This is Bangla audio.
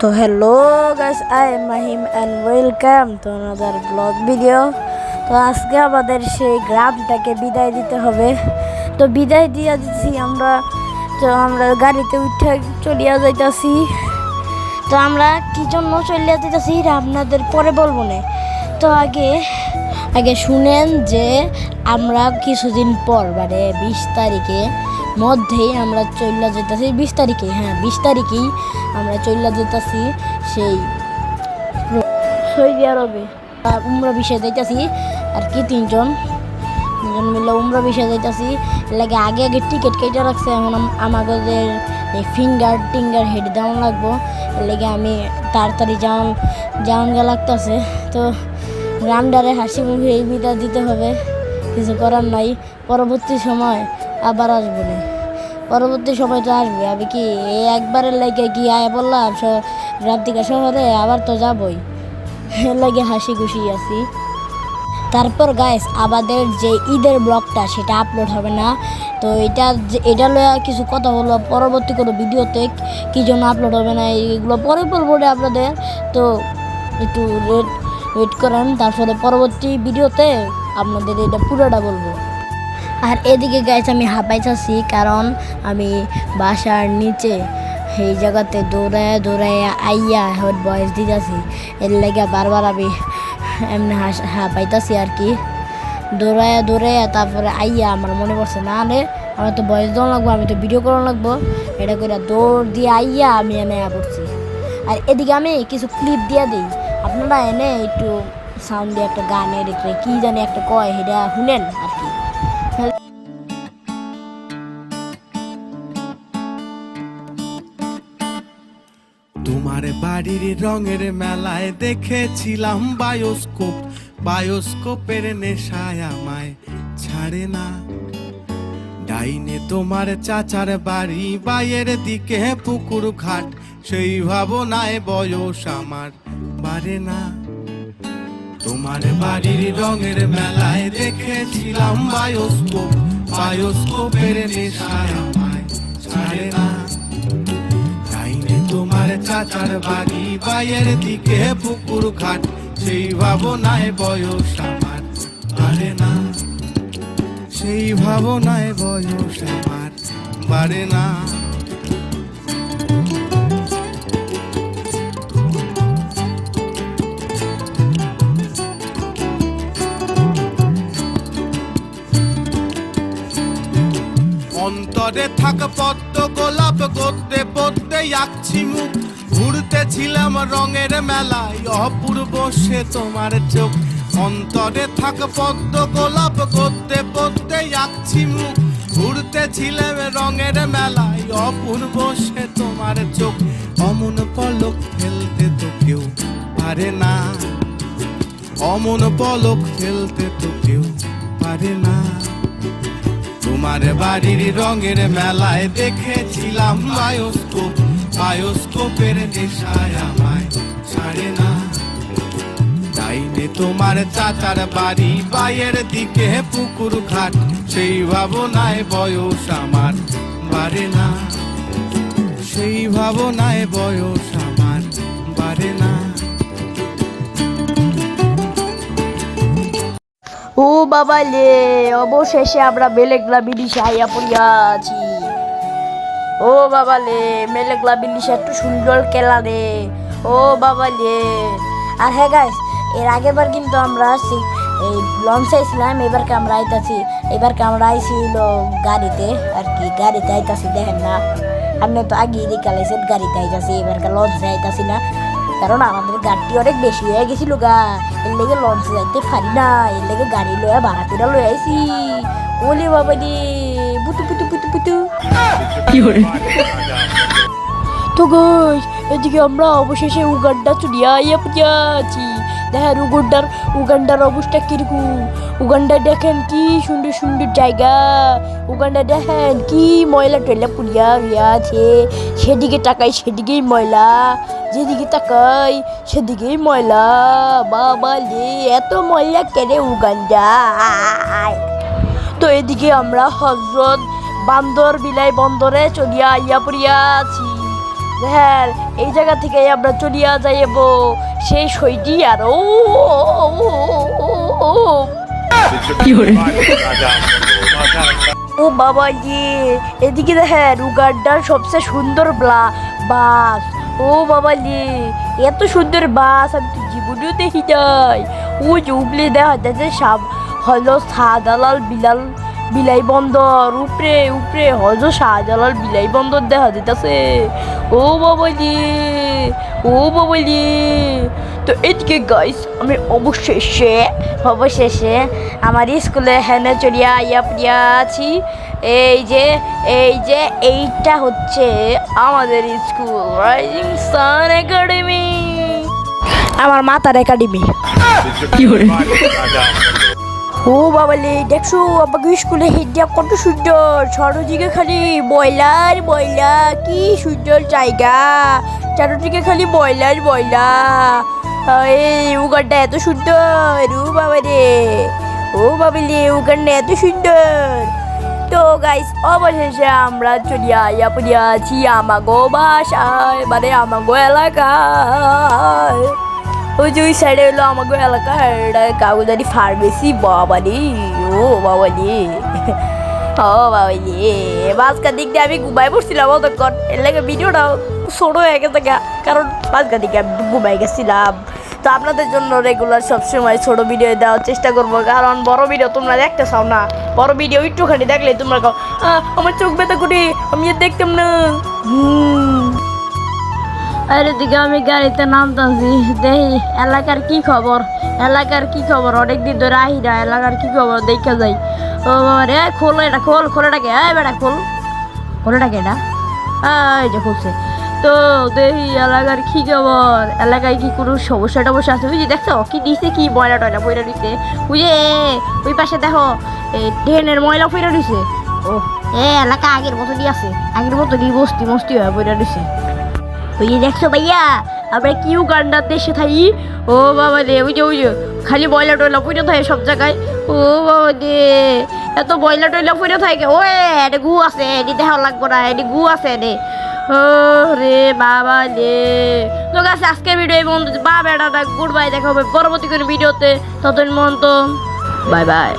তো hello guys, I am Mahim and welcome to another blog video. তো আজকে আমাদের সেই গ্রামটাকে বিদায় দিতে হবে। তো বিদায় দিয়ে দিচ্ছি আমরা। তো আমরা গাড়িতে উঠে চলিয়া যাইতাছি। তো আমরা কি জন্য চলিয়া যাইতাছি আপনাদের পরে বলবো না। তো আগে শুনেন যে আমরা কিছুদিন পর মানে 20 তারিখে মধ্যেই আমরা চলে যেতেছি। 20 তারিখে, হ্যাঁ 20 তারিখেই আমরা চলে যেতেছি সেই সৌদি আরবে উমরা বিষয়ে যাইতেছি আর কি তিনজন মিলে উমরা বিষয়ে যাইতেছি। লাগে আগে টিকিট কেটে রাখছে। এখন আমাদের এই ফিঙ্গার হেড দেওয়া লাগবো। লেগে আমি তাড়াতাড়ি যাওয়ান গা লাগতেছে। তো রান্ডারে হাসি মুখে এই বিদায় দিতে হবে, কিছু করার নাই। পরবর্তী সময় আবার আসবো না, পরবর্তী সময় তো আসবে। আমি কি এই একবারের লাগে কি আয় বললাম রাত্রিকা শহরে, আবার তো যাবই, এর লাগে হাসি খুশি আছি। তারপর গাইস, আমাদের যে ঈদের ব্লগটা সেটা আপলোড হবে না। তো এটা লয়ে কিছু কথা হলো পরবর্তী কোনো ভিডিওতে, কি জন্য আপলোড হবে না এইগুলো পরে বলবো আপনাদের। তো একটু ওয়েট করেন, তারপরে পরবর্তী ভিডিওতে আপনাদের এটা পুরোটা বলবো। আর এদিকে গাইস আমি হাঁপাইতেছি, কারণ আমি বাসার নিচে এই জায়গাতে দৌড়ায় আইয়া বয়স দিতেছি। এর লেগে বারবার আমি এমনি হাঁপাইতেছি আর কি। দৌড়ায় তারপরে আইয়া আমার মনে পড়ছে, না রে আমার তো বয়স দেওয়া লাগবো, আমি তো ভিডিও করা লাগবো। এটা করে দৌড় দিয়ে আইয়া আমি এনে পড়ছি। আর এদিকে আমি কিছু ক্লিপ দিয়ে দিই, আপনারা এনে একটু সাউন্ড দিয়ে একটা গানের কি জানি একটা কয় সেটা শুনেন আর কি। তোমার বাড়ির রঙের মেলায় দেখেছিলাম বায়োস্কোপের নেশায় আমায় ছাড়ে না। ডাইনে তোমার চাচার বাড়ি, বাইয়ের দিকে পুকুর ঘাট, সেই ভাবনায় বয়স আমার বাড়ে না। তোমার বাড়ির রঙের মেলায় দেখেছিলাম বায়োস্কোপের নেশায় আমায় ছাড়ে না। তোমার চাচার বাড়ি, বাইয়ের দিকে পুকুর ঘাট, সেই ভাবনায় বয়স আমার বাড়ে না, সেই ভাবনায় বয়স আমার বাড়ে না। অন্তরে থাক পদ্ম গোলাপ, গদ্যে পদ্মে আঁকছি মুখ, ঘুরতেছিলাম রঙের মেলায়, অপূর্ব সে তোমার চোখ। অন্তরে থাক পদ্ম গোলাপ, গদ্যে পদ্মে আঁকছি মুখ, ঘুরতেছিলাম রঙের মেলায়, অপূর্ব সে তোমার চোখ। অমন পলক ফেলতে তো কেউ পারে না, অমন পলক ফেলতে তো কেউ পারে না। তোমার বাড়ির রঙের মেলায় দেখেছিলাম বায়োস্কোপের নেশায় আমায় ছাড়ে না। ডাইনে তোমার চাচার বাড়ি, বাইয়ের দিকে পুকুর ঘাট, সেই ভাবনায় বয়স আমার বাড়ে না, সেই ভাবনায় বয়স আমার বাড়ে না। ও বাবা লে, অবশেষে আমরা মেলেগলা বিলিশে আইয়া পড়িয়াছি। ও বাবা লে, মেলেগলা বিলিশে একটু সুন্দর খেলা রে। ও বাবা লে। আর হ্যাঁ গাইস, এর আগেরবার কিন্তু আমরা এই লঞ্চে আইছিলাম, এবারকে আমরা আইতাছি। এবারকে আমরা আইছিল গাড়িতে আর কি, গাড়িতে আইতাছি। দেখেন না, আপনি তো আগে দেখালাইছেন গাড়িতে আইতাছি, এবারকে লঞ্চে আইতাছি না, কারণ আমাদের গাড়িটি অনেক বেশি হয়ে গেছিল গা। এর লেগে লঞ্চে যাইতে পারি না, এর লেগে গাড়ি লয়া ভাড়া করে লয়ে আইছি। ওলে বাবা রে, পুতু পুতু পুতু পুতু। তো গাইস, এদিকে আমরা অবশেষে উগান্ডা চুরিয়া আইয়া পড়িয়াছি। দেখেন উগান্ডার অবস্থা কিরকম। উগান্ডা দেখেন কি সুন্দর সুন্দর জায়গা। উগান্ডা দেখেন কি ময়লা টয়লা পুড়িয়া আছে। সেদিকে তাকাই সেদিকেই ময়লা, যেদিকে তাকাই সেদিকেই ময়লা। বাবা লে, এত ময়লা কেড়ে উগান্ডা। তো এদিকে আমরা হজরত বান্দর বিলাই বন্দরে চলিয়া আইয়া পড়িয়াছি। দেখেন এই জায়গা থেকে আমরা চলিয়া যাইব সেই সইটি আর ও ও বাবা এদিকে দেখেন উগান্ডার সবচেয়ে সুন্দর বাস। ও বাবা এত সুন্দর বাস আমি তো জীবনেও দেখি যাই। ও যে উপলে দেখা যাচ্ছে হলো শাহজালাল বিলাই বন্দর উপরে উপরে হজ শাহজালাল বিলাই বন্দর দেখা যেতেছে। ও বাবা ও বাবা তো এদিকে গাইস আমি অবশেষে আমার স্কুলে হেনে চড়িয়া আইয়া আছি। এইটা হচ্ছে আমাদের স্কুল রাইজিং সান একাডেমি, আমার মাতার একাডেমি। ও বাবালে দেখছো আমাকে স্কুলে হিডিয়া কত সুন্দর, চারদিকে খালি বয়লার কি সুন্দর জায়গা, চারদিকে খালি বয়লার এই উগানটা এত সুন্দর। ও বাবালে উগানটা এত সুন্দর। তো গাইস অবশেষে আমরা চলিয়া পড়িয়াছি আমাগো বাসায়, মানে আমাগো এলাকায়। ওই যে ওই সাইডে হলো আমাকে এলাকার কাগজারি ফার্মেসি। বাবালি ও বাবালি মাঝখান দিক দিয়ে আমি ঘুমাই পড়ছিলাম অতক্ষণ, এর লাগে ভিডিওটা ছোট হয়ে গেছে কারণ মাঝখান দিকে আমি ঘুমাই গেছিলাম। তো আপনাদের জন্য রেগুলার সবসময় ছোট ভিডিও দেওয়ার চেষ্টা করবো, কারণ বড় ভিডিও তোমরা দেখতে চাও না। বড় ভিডিও একটুখানি দেখলে তোমরা কও আমার চোখ ব্যথা করি, আমি আর দেখতাম না। আরে দিকে আমি গাড়িতে নামতাছি, দেখি এলাকার কি খবর অনেকদিন ধরে আহি না, এলাকার কি খবর দেখা যাই। ও বাবা রে খোলো এটা, খোলাটাকে বেটা খোলাটাকে এটা এই যে খুলছে। তো দেখি এলাকার কি খবর, এলাকায় কি কোনো সমস্যা টমস্যা আছে বুঝি? দেখছো কি দিছে, কি ময়লা টয়লা পয়লা দিছে বুঝে? ওই পাশে দেখো এই ট্রেনের ময়লা পয়লা দিছে। ও এলাকা আগের মতনই আছে, আগের মতনই মস্তি হয়ে পয়লা দিছে। ওই যে দেখছো ভাইয়া আমরা কি উগান্ডার দেশে থাকি। ও বাবা রে ওই যে খালি বয়লা টয়লা পড়ে থাকে সব জায়গায়। ও বাবা রে এত বয়লা টয়লা পড়ে থাকে। ও এটা গু আছে, এটি দেখা লাগবো না, এটি গু আছে রে। ও রে বাবা রে। তো গাছ আজকের ভিডিও এই বন্ধু বা বেড়াটা গুড বাই, দেখা হবে পরবর্তী কোনো ভিডিওতে। ততদিন মন্ত বাই বাই।